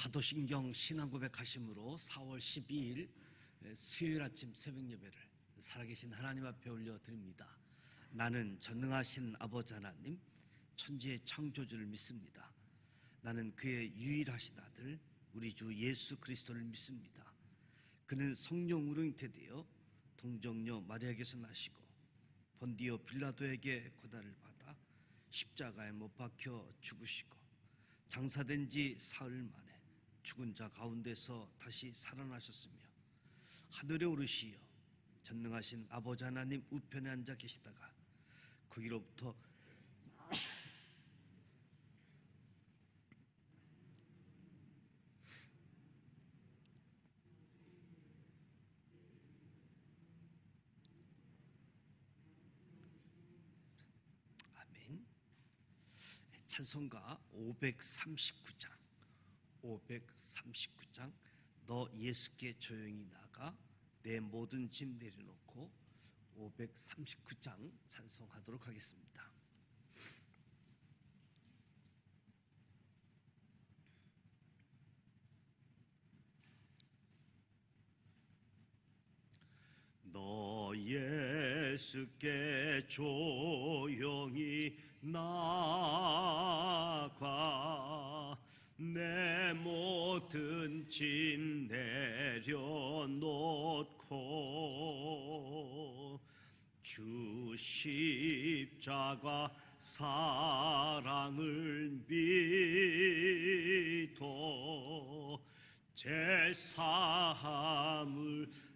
사도신경 신앙고백 하심으로 4월 12일 수요일 아침 새벽 예배를 살아계신 하나님 앞에 올려드립니다. 나는 전능하신 아버지 하나님, 천지의 창조주를 믿습니다. 나는 그의 유일하신 아들 우리 주 예수 그리스도를 믿습니다. 그는 성령으로 잉태되어 동정녀 마리아에게서 나시고 본디오 빌라도에게 고난을 받아 십자가에 못 박혀 죽으시고 장사된 지 사흘 만에 죽은 자 가운데서 다시 살아나셨으며 하늘에 오르시어 전능하신 아버지 하나님 우편에 앉아 계시다가 거기로부터 아멘. 찬송가 539장 너 예수께 조용히 나가 내 모든 짐 내려놓고 539장 찬송하도록 하겠습니다. 너 예수께 조용히 나가 내 모든 짐 내려놓고 주 십자가 사랑을 믿어 제사함을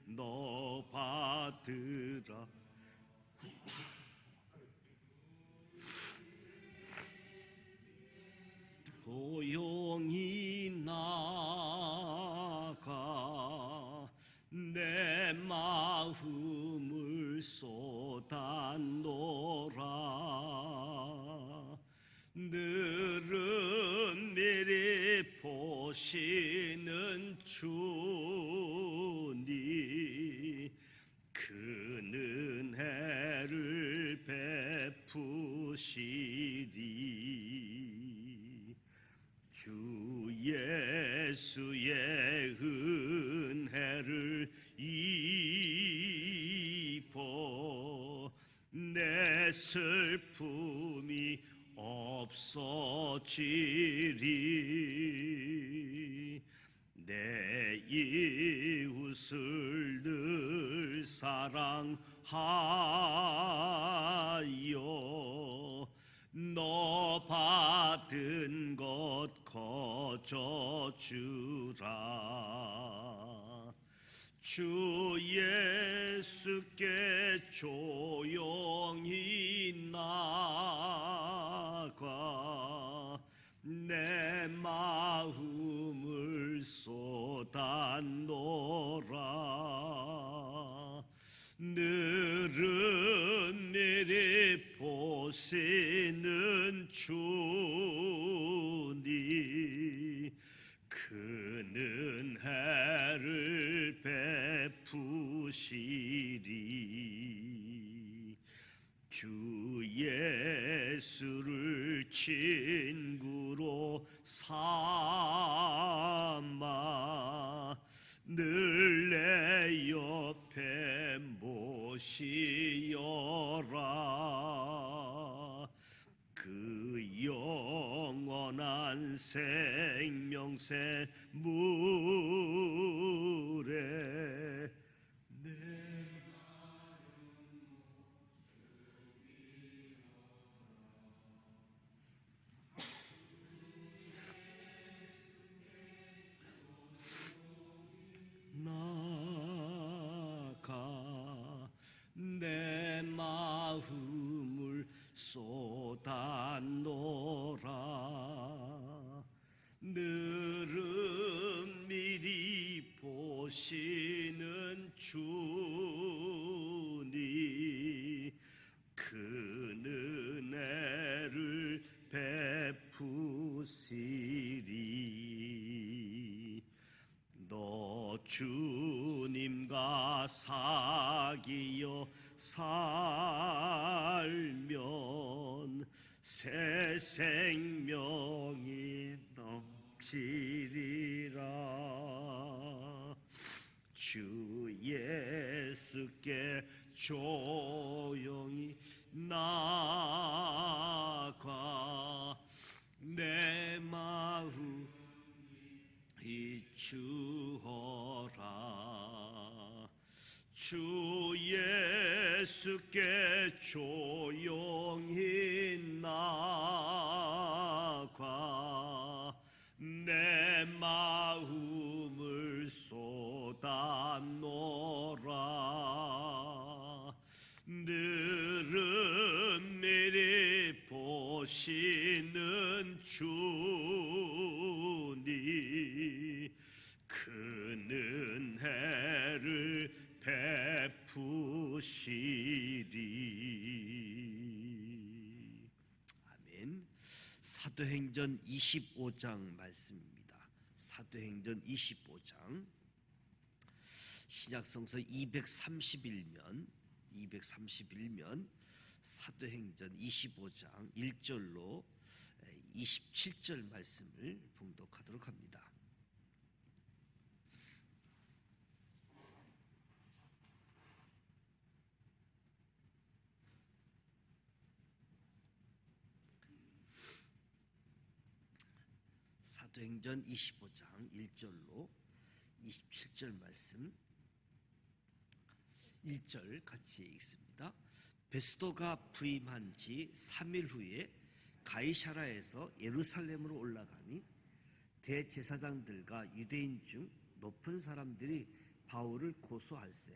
너 받으라. 조용히 나가 내 마음을 쏟아놓으라. 늘은 미리 보시는 주니 그 은혜를 베푸시리. 주 예수의 은혜를 입어 내 슬픔이 없어지리. 내 이웃을 늘 사랑하여 너 받은 것 거저 주라. 주 예수께 조용히 나가 내 마음을 쏟아놓으라. 늘은 미리 보시는 주니 그 은혜를 베푸시리. 주 예수를 친구로 삼아 늘 내 옆에 모시어라. 그 영원한 생명새 물에 나가 내 마음을 쏟아놓으라. 늘은 미리 보시는 주니 그 은혜를 베푸시리. 너 주님과 사귀어 살면 새 생명이 넘 덮치리라. 주 예수께 조용히 나가 내 마음이 주어라. 주 예수께 조용히 나가 내 마음을 쏟아놓으라. 늘은 미리 보시는 주니 그 은혜를 베푸시리. 아멘. 사도행전 25장 말씀입니다. 사도행전 25장 신약성서 231면 사도행전 25장 1절로 27절 말씀을 봉독하도록 합니다. 사도행전 25장 1절로 27절 말씀 1절 같이 읽습니다. 베스도가 부임한 지 3일 후에 가이사라에서 예루살렘으로 올라가니 대제사장들과 유대인 중 높은 사람들이 바울을 고소할세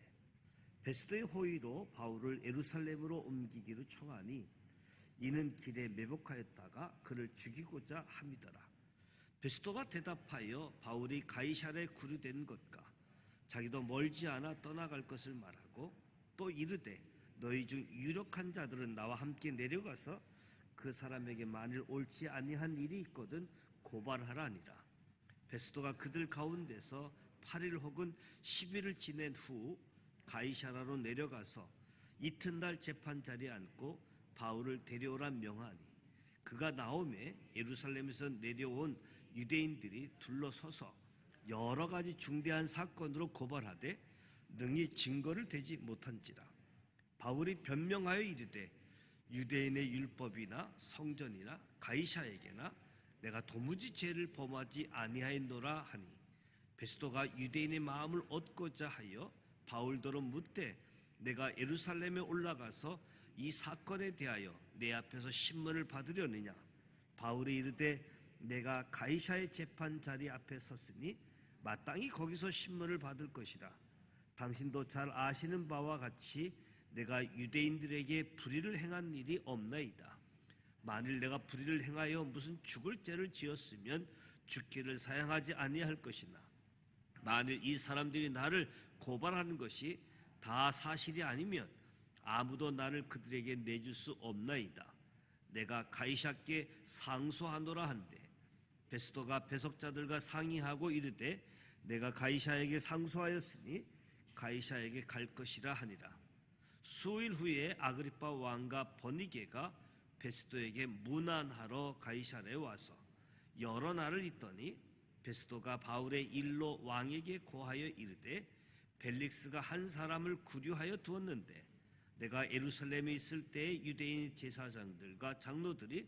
베스도의 호의로 바울을 예루살렘으로 옮기기를 청하니 이는 길에 매복하였다가 그를 죽이고자 함이더라. 베스도가 대답하여 바울이 가이사라에 구류된 것과 자기도 멀지 않아 떠나갈 것을 말하고 또 이르되 너희 중 유력한 자들은 나와 함께 내려가서 그 사람에게 만일 옳지 아니한 일이 있거든 고발하라니라. 베스도가 그들 가운데서 8일 혹은 10일을 지낸 후 가이사라로 내려가서 이튿날 재판 자리에 앉고 바울을 데려오라 명하니 그가 나오매 예루살렘에서 내려온 유대인들이 둘러서서 여러 가지 중대한 사건으로 고발하되 능히 증거를 대지 못한지라. 바울이 변명하여 이르되 유대인의 율법이나 성전이나 가이사에게나 내가 도무지 죄를 범하지 아니하였노라 하니 베스도가 유대인의 마음을 얻고자 하여 바울더러 묻되 내가 예루살렘에 올라가서 이 사건에 대하여 내 앞에서 신문을 받으려느냐. 바울이 이르되 내가 가이사의 재판 자리 앞에 섰으니 마땅히 거기서 신문을 받을 것이라. 당신도 잘 아시는 바와 같이 내가 유대인들에게 불의를 행한 일이 없나이다. 만일 내가 불의를 행하여 무슨 죽을 죄를 지었으면 죽기를 사양하지 아니할 것이나 만일 이 사람들이 나를 고발하는 것이 다 사실이 아니면 아무도 나를 그들에게 내줄 수 없나이다. 내가 가이사께 상소하노라 한데 베스도가 배석자들과 상의하고 이르되 내가 가이사에게 상소하였으니 가이사에게 갈 것이라 하니라. 수일 후에 아그리파 왕과 버니게가 베스도에게 문안하러 가이사랴에 와서 여러 날을 있더니 베스도가 바울의 일로 왕에게 고하여 이르되 벨릭스가 한 사람을 구류하여 두었는데 내가 예루살렘에 있을 때 유대인 제사장들과 장로들이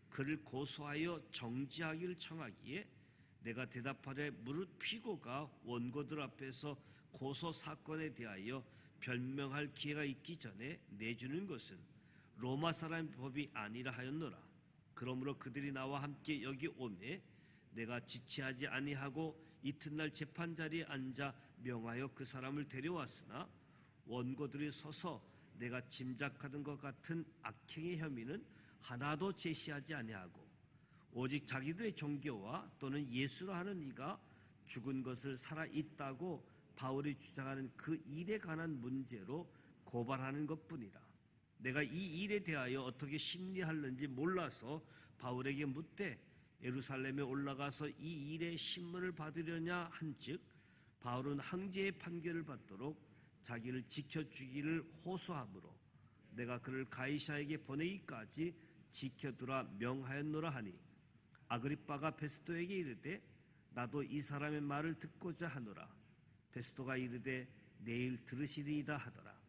그를 고소하여 정지하기를 청하기에 내가 대답하되 무릇 피고가 원고들 앞에서 고소 사건에 대하여 변명할 기회가 있기 전에 내주는 것은 로마 사람의 법이 아니라 하였노라. 그러므로 그들이 나와 함께 여기 오매 내가 지체하지 아니하고 이튿날 재판 자리에 앉아 명하여 그 사람을 데려왔으나 원고들이 서서 내가 짐작하던 것 같은 악행의 혐의는 하나도 제시하지 아니하고 오직 자기들의 종교와 또는 예수로 하는 이가 죽은 것을 살아 있다고 바울이 주장하는 그 일에 관한 문제로 고발하는 것뿐이라. 내가 이 일에 대하여 어떻게 심리하는지 몰라서 바울에게 묻되 예루살렘에 올라가서 이 일에 신문을 받으려냐 한즉 바울은 항제의 판결을 받도록 자기를 지켜주기를 호소하므로 내가 그를 가이사에게 보내기까지 지켜두라 명하였노라 하니 아그리빠가 베스도에게 이르되 나도 이 사람의 말을 듣고자 하노라. 베스토가 이르되 내일 들으시리이다 하더라.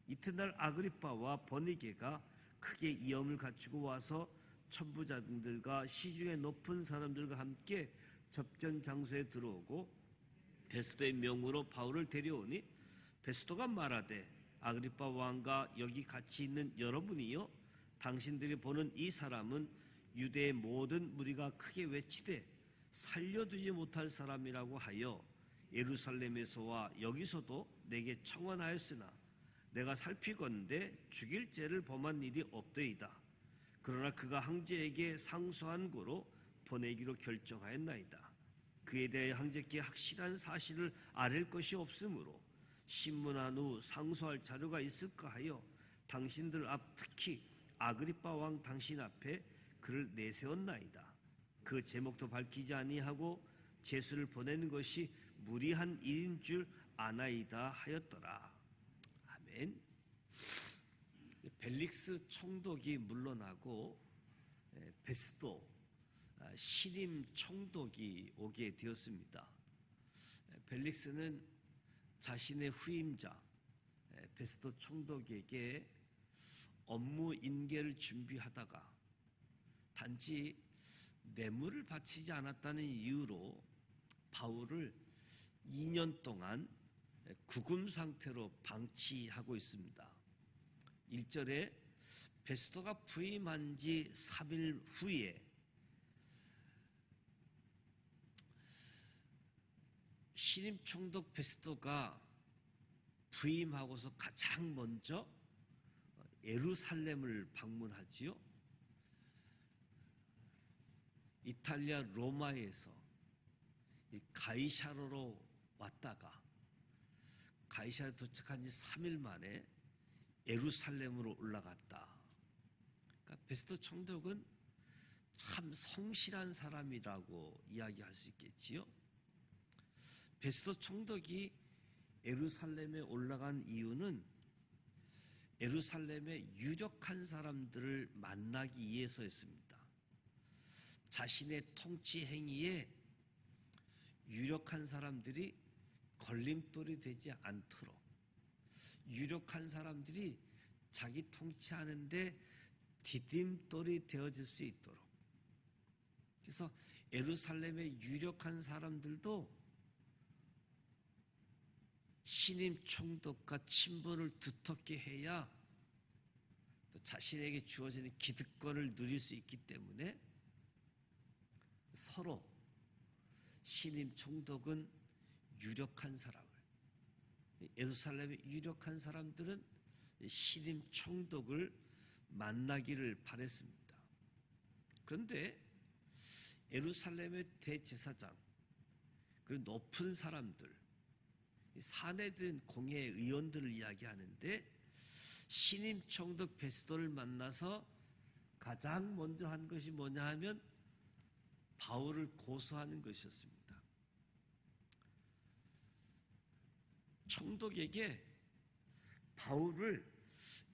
이튿날 아그리빠와 버니게가 크게 이염을 갖추고 와서 천부장들과 시중에 높은 사람들과 함께 접견 장소에 들어오고 베스토의 명으로 바울을 데려오니 베스토가 말하되 아그리빠 왕과 여기 같이 있는 여러분이요 당신들이 보는 이 사람은 유대의 모든 무리가 크게 외치되 살려두지 못할 사람이라고 하여 예루살렘에서와 여기서도 내게 청원하였으나 내가 살피건대 죽일 죄를 범한 일이 없더이다. 그러나 그가 황제에게 상소한 고로 보내기로 결정하였나이다. 그에 대해 황제께 확실한 사실을 아랠 것이 없으므로 신문한 후 상소할 자료가 있을까 하여 당신들 앞 특히 아그리빠 왕 당신 앞에 그를 내세웠나이다. 그 제목도 밝히지 아니하고 제수를 보내는 것이 무리한 일인 줄 아나이다 하였더라. 아멘. 벨릭스 총독이 물러나고 베스도 신임 총독이 오게 되었습니다. 벨릭스는 자신의 후임자 베스도 총독에게 업무 인계를 준비하다가 단지 뇌물을 바치지 않았다는 이유로 바울을 2년 동안 구금 상태로 방치하고 있습니다. 1절에 베스도가 부임한 지 3일 후에 신임 총독 베스도가 부임하고서 가장 먼저 예루살렘을 방문하지요. 이탈리아 로마에서 가이사르로 왔다가 가이사르 도착한 지 3일 만에 예루살렘으로 올라갔다. 그러니까 베스도 총독은 참 성실한 사람이라고 이야기할 수 있겠지요. 베스도 총독이 예루살렘에 올라간 이유는 예루살렘의 유력한 사람들을 만나기 위해서였습니다. 자신의 통치 행위에 유력한 사람들이 걸림돌이 되지 않도록, 유력한 사람들이 자기 통치하는데 디딤돌이 되어질 수 있도록. 그래서 예루살렘의 유력한 사람들도 신임 총독과 친분을 두텁게 해야 또 자신에게 주어지는 기득권을 누릴 수 있기 때문에 서로 신임 총독은 유력한 사람을, 예루살렘의 유력한 사람들은 신임 총독을 만나기를 바랬습니다. 그런데 예루살렘의 대제사장, 그리고 높은 사람들, 사내든 공회 의원들을 이야기하는데 신임 총독 베스도를 만나서 가장 먼저 한 것이 뭐냐 하면 바울을 고소하는 것이었습니다. 총독에게 바울을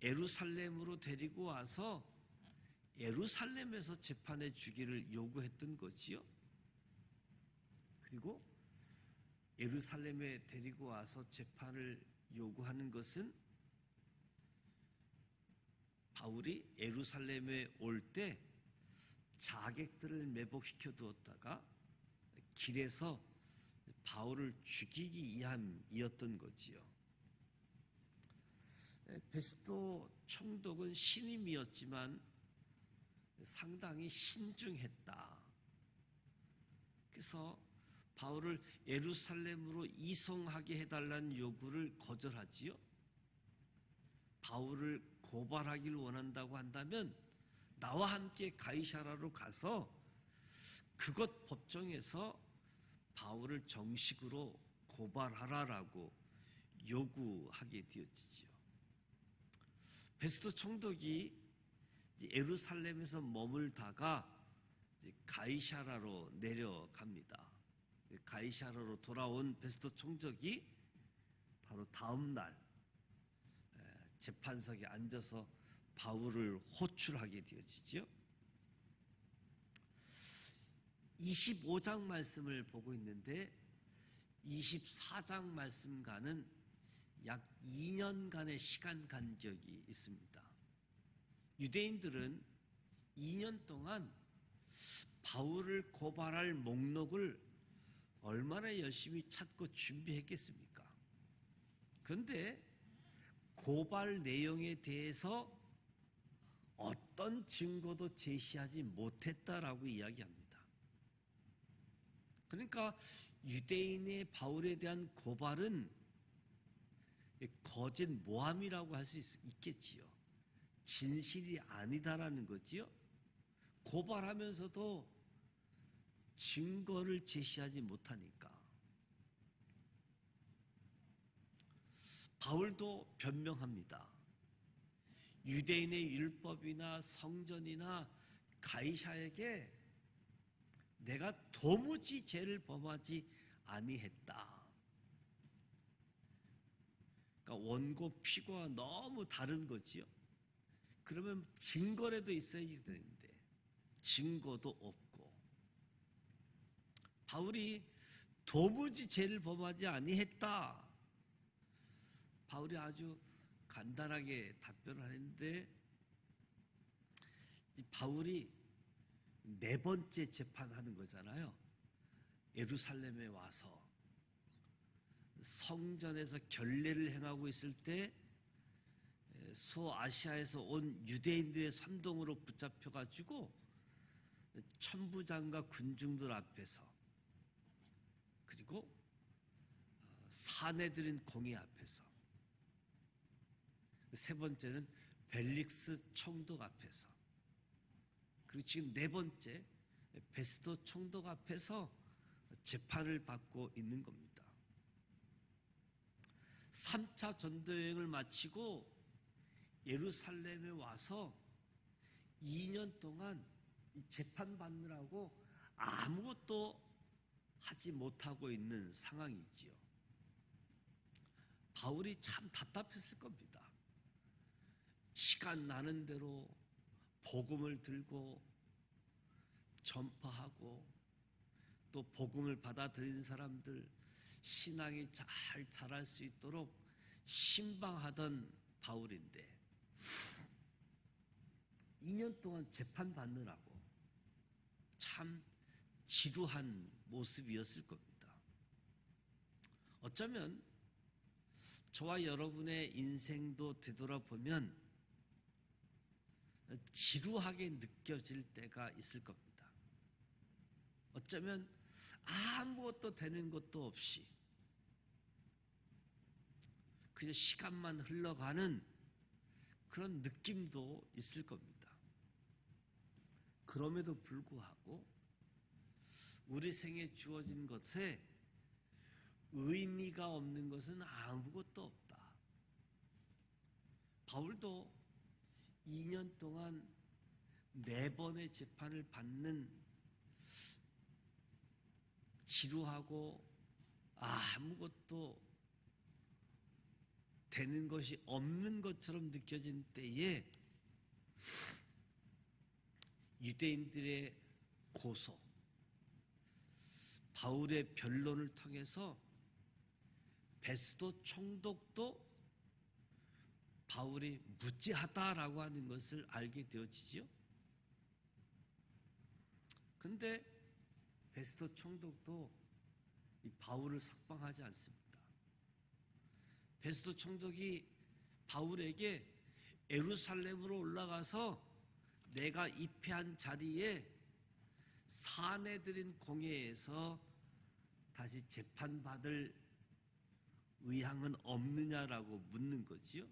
예루살렘으로 데리고 와서 예루살렘에서 재판해 주기를 요구했던 거지요. 그리고 예루살렘에 데리고 와서 재판을 요구하는 것은 바울이 예루살렘에 올 때 자객들을 매복시켜 두었다가 길에서 바울을 죽이기 위함이었던 거지요. 베스도 총독은 신임이었지만 상당히 신중했다. 그래서 바울을 예루살렘으로 이송하게 해달라는 요구를 거절하지요. 바울을 고발하기를 원한다고 한다면 나와 함께 가이사라로 가서 그곳 법정에서 바울을 정식으로 고발하라라고 요구하게 되었지요. 베스도 총독이 예루살렘에서 머물다가 가이사라로 내려갑니다. 가이사라로 돌아온 베스도 총독이 바로 다음 날 재판석에 앉아서 바울을 호출하게 되어지죠. 25장 말씀을 보고 있는데 24장 말씀과는 약 2년간의 시간 간격이 있습니다. 유대인들은 2년 동안 바울을 고발할 목록을 얼마나 열심히 찾고 준비했겠습니까? 그런데 고발 내용에 대해서 어떤 증거도 제시하지 못했다라고 이야기합니다. 그러니까 유대인의 바울에 대한 고발은 거짓 모함이라고 할 수 있겠지요. 진실이 아니다라는 거지요. 고발하면서도 증거를 제시하지 못하니까. 바울도 변명합니다. 유대인의 율법이나 성전이나 가이사에게 내가 도무지 죄를 범하지 아니했다. 그러니까 원고 피고가 너무 다른 거지요. 그러면 증거라도 있어야지 되는데 증거도 없고, 바울이 도무지 죄를 범하지 아니했다. 바울이 아주 간단하게 답변을 했는데, 바울이 네 번째 재판하는 거잖아요. 예루살렘에 와서 성전에서 결례를 행하고 있을 때 소아시아에서 온 유대인들의 선동으로 붙잡혀가지고 천부장과 군중들 앞에서, 그리고 사내들인 공회 앞에서, 세 번째는 벨릭스 총독 앞에서, 그리고 지금 네 번째 베스도 총독 앞에서 재판을 받고 있는 겁니다. 3차 전도여행을 마치고 예루살렘에 와서 2년 동안 이 재판받느라고 아무것도 하지 못하고 있는 상황이지요. 바울이 참 답답했을 겁니다. 시간 나는 대로 복음을 들고 전파하고, 또 복음을 받아들인 사람들 신앙이 잘 자랄 수 있도록 신방하던 바울인데 2년 동안 재판받느라고 참 지루한 모습이었을 겁니다. 어쩌면 저와 여러분의 인생도 되돌아보면 지루하게 느껴질 때가 있을 겁니다. 어쩌면 아무것도 되는 것도 없이 그저 시간만 흘러가는 그런 느낌도 있을 겁니다. 그럼에도 불구하고 우리 생에 주어진 것에 의미가 없는 것은 아무것도 없다. 바울도 2년 동안 4번의 재판을 받는 지루하고 아무것도 되는 것이 없는 것처럼 느껴진 때에 유대인들의 고소, 바울의 변론을 통해서 베스도 총독도 바울이 무죄하다라고 하는 것을 알게 되어지지요. 그런데 베스도 총독도 이 바울을 석방하지 않습니다. 베스도 총독이 바울에게 예루살렘으로 올라가서 내가 입회한 자리에 사내들인 공회에서 다시 재판받을 의향은 없느냐라고 묻는 거지요.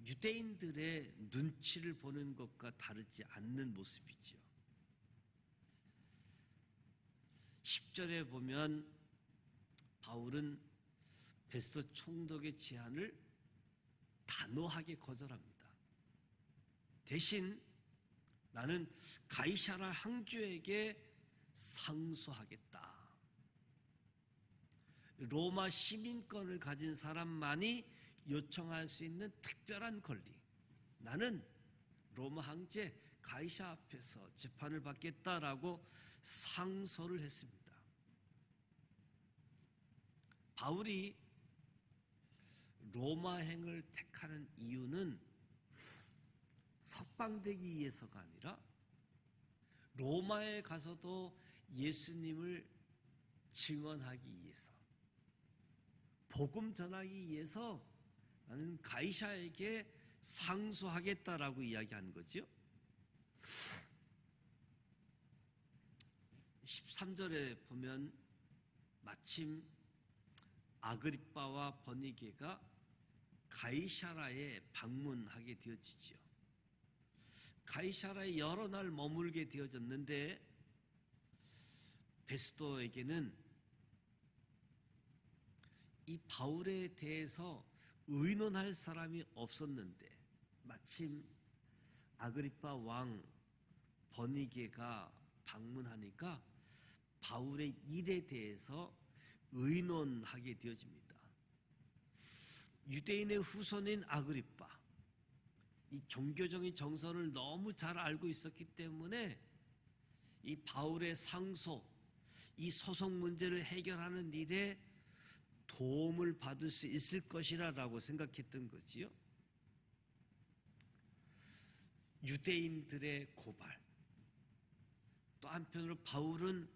유대인들의 눈치를 보는 것과 다르지 않는 모습이지요. 10절에 보면 바울은 베스도 총독의 제안을 단호하게 거절합니다. 대신 나는 가이사라 황제에게 상소하겠다. 로마 시민권을 가진 사람만이 요청할 수 있는 특별한 권리. 나는 로마 황제 가이사 앞에서 재판을 받겠다라고 상소를 했습니다. 바울이 로마행을 택하는 이유는 석방되기 위해서가 아니라 로마에 가서도 예수님을 증언하기 위해서, 복음 전하기 위해서 나는 가이사에게 상소하겠다라고 이야기한 거죠. 13절에 보면 마침 아그리빠와 버니게가 가이사라에 방문하게 되어지지요. 가이사라에 여러 날 머물게 되어졌는데 베스도에게는 이 바울에 대해서 의논할 사람이 없었는데 마침 아그리빠 왕 버니게가 방문하니까 바울의 일에 대해서 의논하게 되어집니다. 유대인의 후손인 아그리빠, 이 종교적인 정서를 너무 잘 알고 있었기 때문에 이 바울의 상소, 이 소송 문제를 해결하는 일에 도움을 받을 수 있을 것이라고 생각했던 거지요. 유대인들의 고발, 또 한편으로 바울은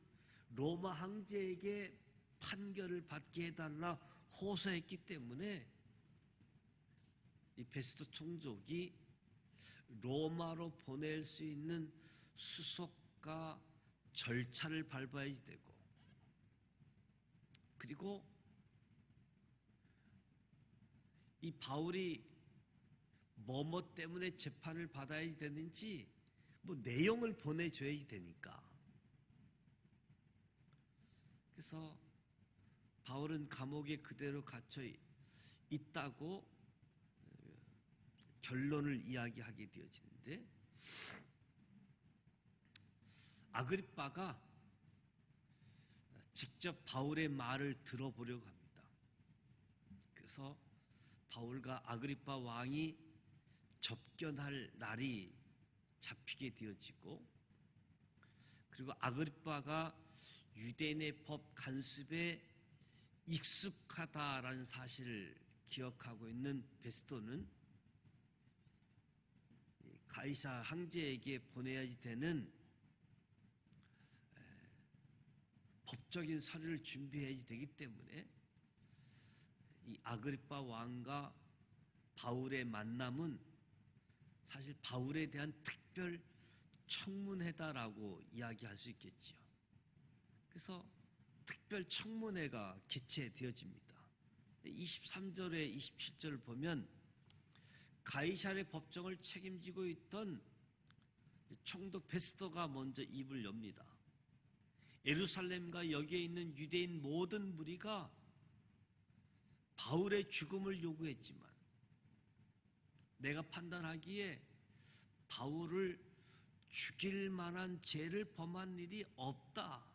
로마 황제에게 판결을 받게 해달라 호소했기 때문에 이 베스도 총독이 로마로 보낼 수 있는 수속과 절차를 밟아야지 되고, 그리고 이 바울이 뭐뭐 때문에 재판을 받아야지 되는지 뭐 내용을 보내줘야지 되니까. 그래서 바울은 감옥에 그대로 갇혀 있다고 결론을 이야기하게 되어지는데, 아그리빠가 직접 바울의 말을 들어보려고 합니다. 그래서 바울과 아그리빠 왕이 접견할 날이 잡히게 되어지고, 그리고 아그리빠가 유대인의 법 간습에 익숙하다라는 사실을 기억하고 있는 베스도는 가이사 황제에게 보내야지 되는 법적인 서류를 준비해야지 되기 때문에 이 아그리빠 왕과 바울의 만남은 사실 바울에 대한 특별 청문회다라고 이야기할 수 있겠지요. 그래서 특별 청문회가 개최되어집니다. 23절에 27절을 보면 가이사의 법정을 책임지고 있던 총독 베스도가 먼저 입을 엽니다. 예루살렘과 여기에 있는 유대인 모든 무리가 바울의 죽음을 요구했지만 내가 판단하기에 바울을 죽일 만한 죄를 범한 일이 없다.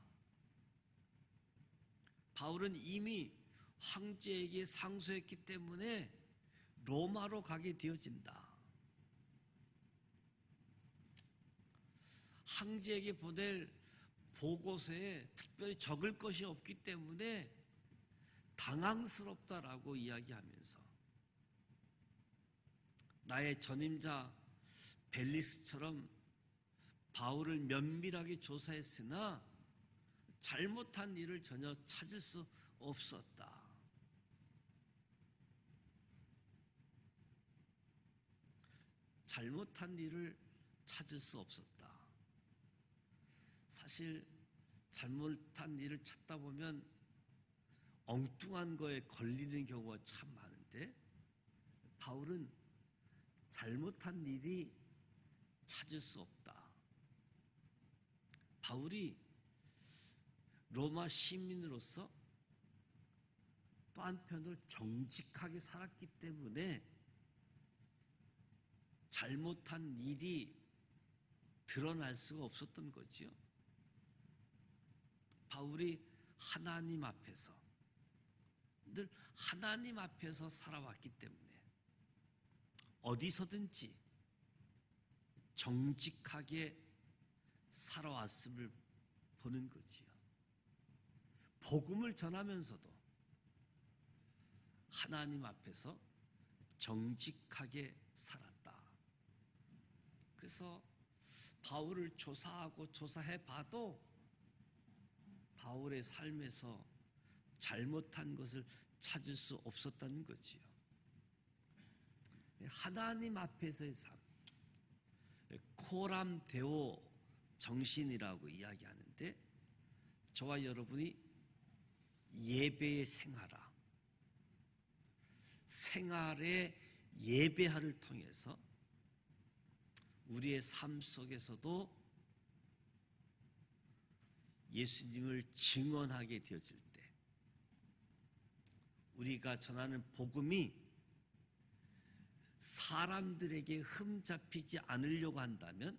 바울은 이미 황제에게 상소했기 때문에 로마로 가게 되어진다. 황제에게 보낼 보고서에 특별히 적을 것이 없기 때문에 당황스럽다라고 이야기하면서 나의 전임자 벨리스처럼 바울을 면밀하게 조사했으나 잘못한 일을 전혀 찾을 수 없었다. 잘못한 일을 찾을 수 없었다. 사실 잘못한 일을 찾다 보면 엉뚱한 거에 걸리는 경우가 참 많은데 바울은 잘못한 일이 찾을 수 없다. 바울이 로마 시민으로서 또 한편으로 정직하게 살았기 때문에 잘못한 일이 드러날 수가 없었던 거지요. 바울이 하나님 앞에서 늘 하나님 앞에서 살아왔기 때문에 어디서든지 정직하게 살아왔음을 보는 거지요. 복음을 전하면서도 하나님 앞에서 정직하게 살았다. 그래서 바울을 조사하고 조사해 봐도 바울의 삶에서 잘못한 것을 찾을 수 없었다는 거지요. 하나님 앞에서의 삶, 코람 데오 정신이라고 이야기하는데, 저와 여러분이 예배의 생활의 예배화를 통해서 우리의 삶 속에서도 예수님을 증언하게 되어질 때, 우리가 전하는 복음이 사람들에게 흠잡히지 않으려고 한다면,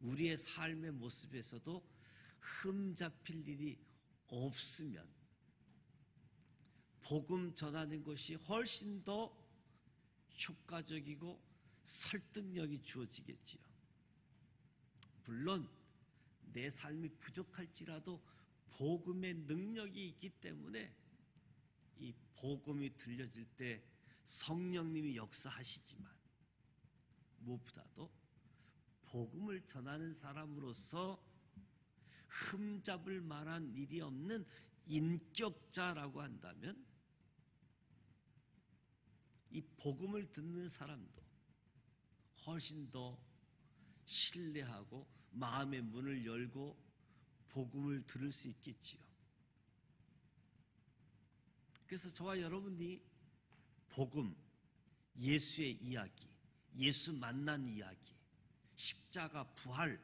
우리의 삶의 모습에서도 흠잡힐 일이 없으면 복음 전하는 것이 훨씬 더 효과적이고 설득력이 주어지겠지요. 물론 내 삶이 부족할지라도 복음의 능력이 있기 때문에 이 복음이 들려질 때 성령님이 역사하시지만, 무엇보다도 복음을 전하는 사람으로서 흠잡을 만한 일이 없는 인격자라고 한다면, 이 복음을 듣는 사람도 훨씬 더 신뢰하고 마음의 문을 열고 복음을 들을 수 있겠지요. 그래서 저와 여러분이 복음, 예수의 이야기, 예수 만난 이야기, 십자가, 부활,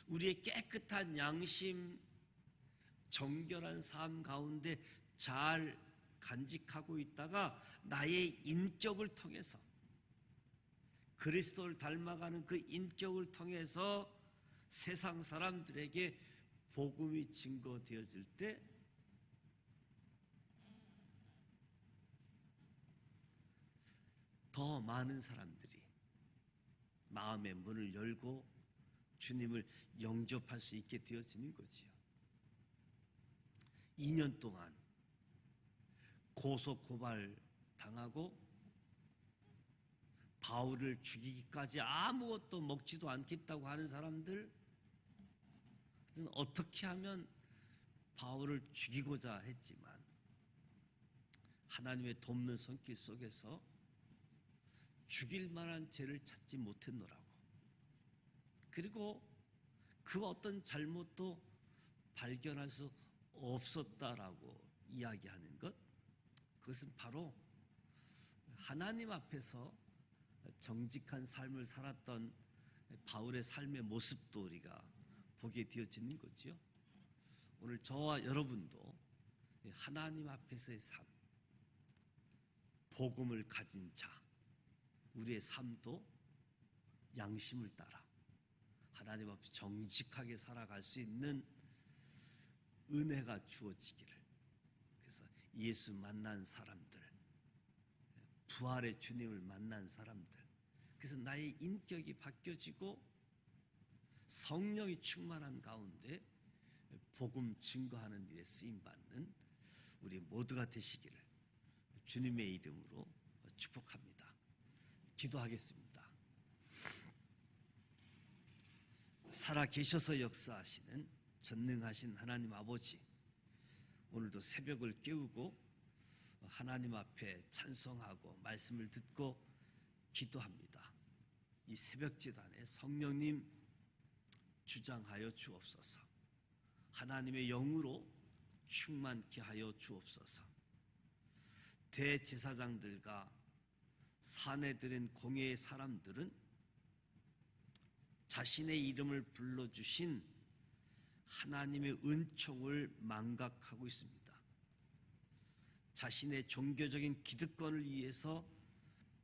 우리의 깨끗한 양심, 정결한 삶 가운데 잘 간직하고 있다가 나의 인격을 통해서, 그리스도를 닮아가는 그 인격을 통해서 세상 사람들에게 복음이 증거되어질 때, 더 많은 사람들이 마음의 문을 열고 주님을 영접할 수 있게 되어지는 거지요. 2년 동안 고소 고발 당하고 바울을 죽이기까지 아무것도 먹지도 않겠다고 하는 사람들, 어떻게 하면 바울을 죽이고자 했지만 하나님의 돕는 손길 속에서 죽일 만한 죄를 찾지 못했노라고. 그리고 그 어떤 잘못도 발견할 수 없었다라고 이야기하는 것, 그것은 바로 하나님 앞에서 정직한 삶을 살았던 바울의 삶의 모습도 우리가 보게 되어지는 거죠. 오늘 저와 여러분도 하나님 앞에서의 삶, 복음을 가진 자, 우리의 삶도 양심을 따라 하나님 앞에 정직하게 살아갈 수 있는 은혜가 주어지기를. 그래서 예수 만난 사람들, 부활의 주님을 만난 사람들, 그래서 나의 인격이 바뀌어지고 성령이 충만한 가운데 복음 증거하는 일에 쓰임받는 우리 모두가 되시기를 주님의 이름으로 축복합니다. 기도하겠습니다. 살아계셔서 역사하시는 전능하신 하나님 아버지, 오늘도 새벽을 깨우고 하나님 앞에 찬송하고 말씀을 듣고 기도합니다. 이 새벽제단에 성령님 주장하여 주옵소서. 하나님의 영으로 충만케 하여 주옵소서. 대제사장들과 사내들인 공회의 사람들은 자신의 이름을 불러주신 하나님의 은총을 망각하고 있습니다. 자신의 종교적인 기득권을 위해서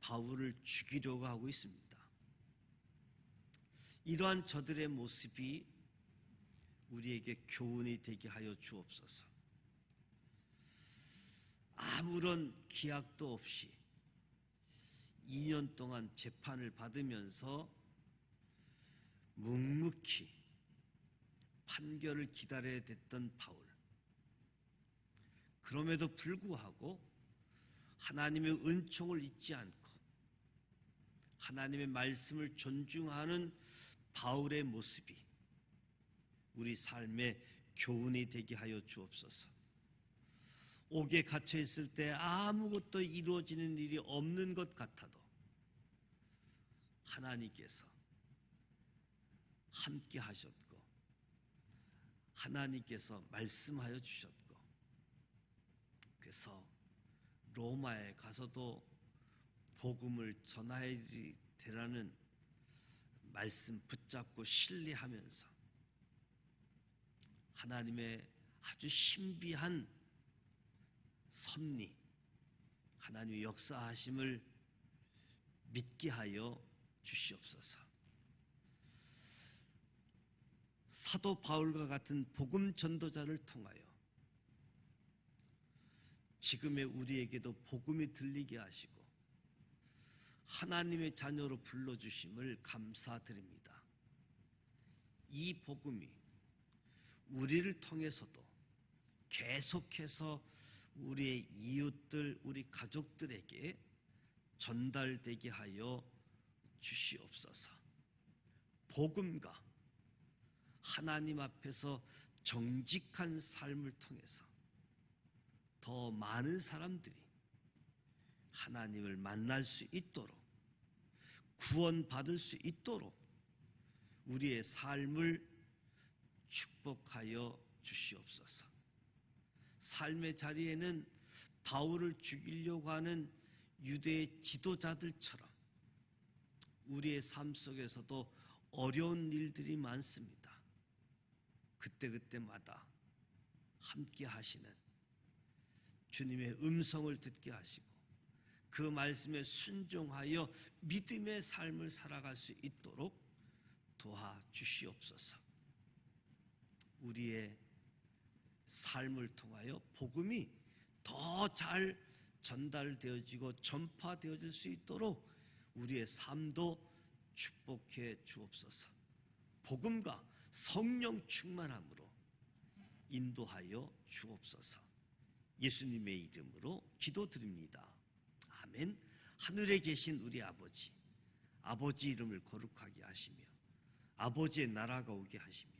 바울을 죽이려고 하고 있습니다. 이러한 저들의 모습이 우리에게 교훈이 되게 하여 주옵소서. 아무런 기약도 없이 2년 동안 재판을 받으면서 묵묵히 판결을 기다려야 됐던 바울. 그럼에도 불구하고 하나님의 은총을 잊지 않고 하나님의 말씀을 존중하는 바울의 모습이 우리 삶의 교훈이 되게 하여 주옵소서. 옥에 갇혀 있을 때 아무것도 이루어지는 일이 없는 것 같아도 하나님께서 함께 하셨고 하나님께서 말씀하여 주셨고, 그래서 로마에 가서도 복음을 전하야 되라는 말씀 붙잡고 신뢰하면서 하나님의 아주 신비한 섭리, 하나님의 역사하심을 믿게 하여 주시옵소서. 사도 바울과 같은 복음 전도자를 통하여 지금의 우리에게도 복음이 들리게 하시고 하나님의 자녀로 불러주심을 감사드립니다. 이 복음이 우리를 통해서도 계속해서 우리의 이웃들, 우리 가족들에게 전달되게 하여 주시옵소서. 복음과 하나님 앞에서 정직한 삶을 통해서 더 많은 사람들이 하나님을 만날 수 있도록, 구원받을 수 있도록 우리의 삶을 축복하여 주시옵소서. 삶의 자리에는 바울을 죽이려고 하는 유대의 지도자들처럼 우리의 삶 속에서도 어려운 일들이 많습니다. 그때그때마다 함께 하시는 주님의 음성을 듣게 하시고 그 말씀에 순종하여 믿음의 삶을 살아갈 수 있도록 도와주시옵소서. 우리의 삶을 통하여 복음이 더 잘 전달되어지고 전파되어질 수 있도록 우리의 삶도 축복해 주옵소서. 복음과 성령 충만함으로 인도하여 주옵소서. 예수님의 이름으로 기도드립니다. 아멘. 하늘에 계신 우리 아버지, 아버지 이름을 거룩하게 하시며 아버지의 나라가 오게 하시며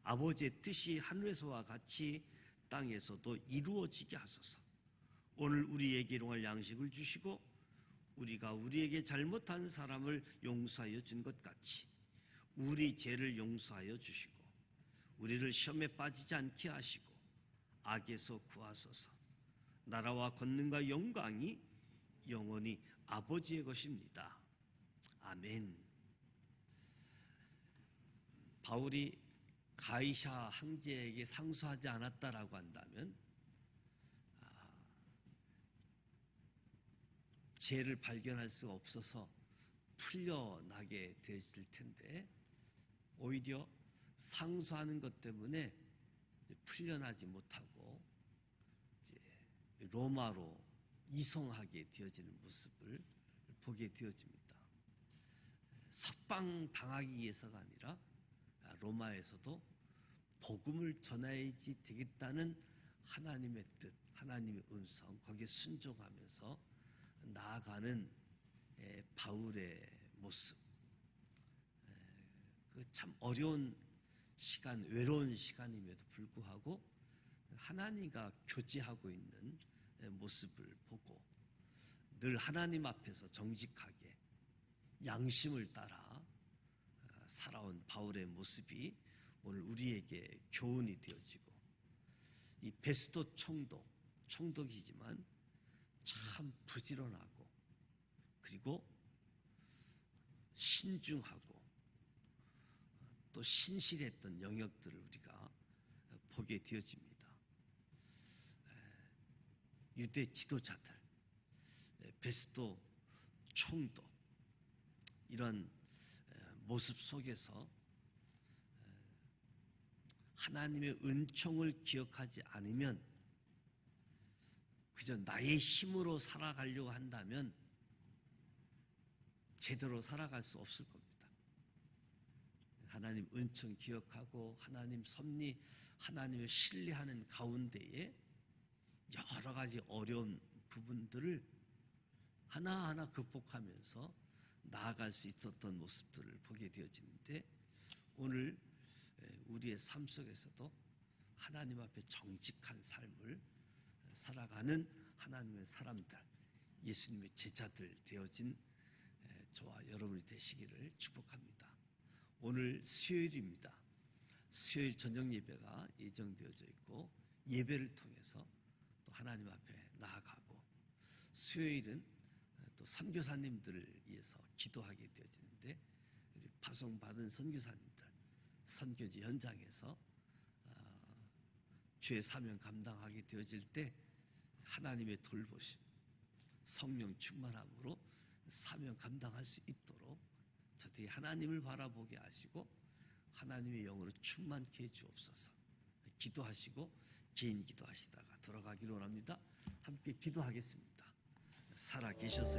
아버지의 뜻이 하늘에서와 같이 땅에서도 이루어지게 하소서. 오늘 우리에게 일용할 양식을 주시고 우리가 우리에게 잘못한 사람을 용서하여 준 것 같이 우리 죄를 용서하여 주시고 우리를 시험에 빠지지 않게 하시고 악에서 구하소서. 나라와 권능과 영광이 영원히 아버지의 것입니다. 아멘. 바울이 가이사 황제에게 상소하지 않았다라고 한다면 죄를 발견할 수가 없어서 풀려나게 되실 텐데 오히려 상소하는 것 때문에 풀려나지 못하고 이제 로마로 이송하게 되어지는 모습을 보게 되어집니다. 석방 당하기 위해서가 아니라 로마에서도 복음을 전해야지 되겠다는 하나님의 뜻, 하나님의 음성, 거기에 순종하면서 나아가는 바울의 모습, 그 참 어려운 시간, 외로운 시간임에도 불구하고 하나님과 교제하고 있는 모습을 보고 늘 하나님 앞에서 정직하게 양심을 따라 살아온 바울의 모습이 오늘 우리에게 교훈이 되어지고, 이 베스도 총독이지만 참 부지런하고 그리고 신중하고 또 신실했던 영역들을 우리가 보게 되어집니다. 유대 지도자들, 베스도 총독, 이런 모습 속에서 하나님의 은총을 기억하지 않으면 그저 나의 힘으로 살아가려고 한다면 제대로 살아갈 수 없을 겁니다. 하나님 은총 기억하고 하나님 섭리, 하나님을 신뢰하는 가운데에 여러 가지 어려운 부분들을 하나하나 극복하면서 나아갈 수 있었던 모습들을 보게 되어지는데, 오늘 우리의 삶 속에서도 하나님 앞에 정직한 삶을 살아가는 하나님의 사람들, 예수님의 제자들 되어진 저와 여러분이 되시기를 축복합니다. 오늘 수요일입니다. 수요일 저녁 예배가 예정되어져 있고, 예배를 통해서 또 하나님 앞에 나아가고, 수요일은 또 선교사님들을 위해서 기도하게 되어지는데, 우리 파송받은 선교사님들 선교지 현장에서 주의 사명 감당하게 되어질 때 하나님의 돌보심, 성령 충만함으로 사명 감당할 수 있도록 저들이 하나님을 바라보게 하시고 하나님의 영으로 충만케 해 주옵소서. 기도하시고 개인 기도하시다가 들어가기를 원합니다. 함께 기도하겠습니다. 살아계셔서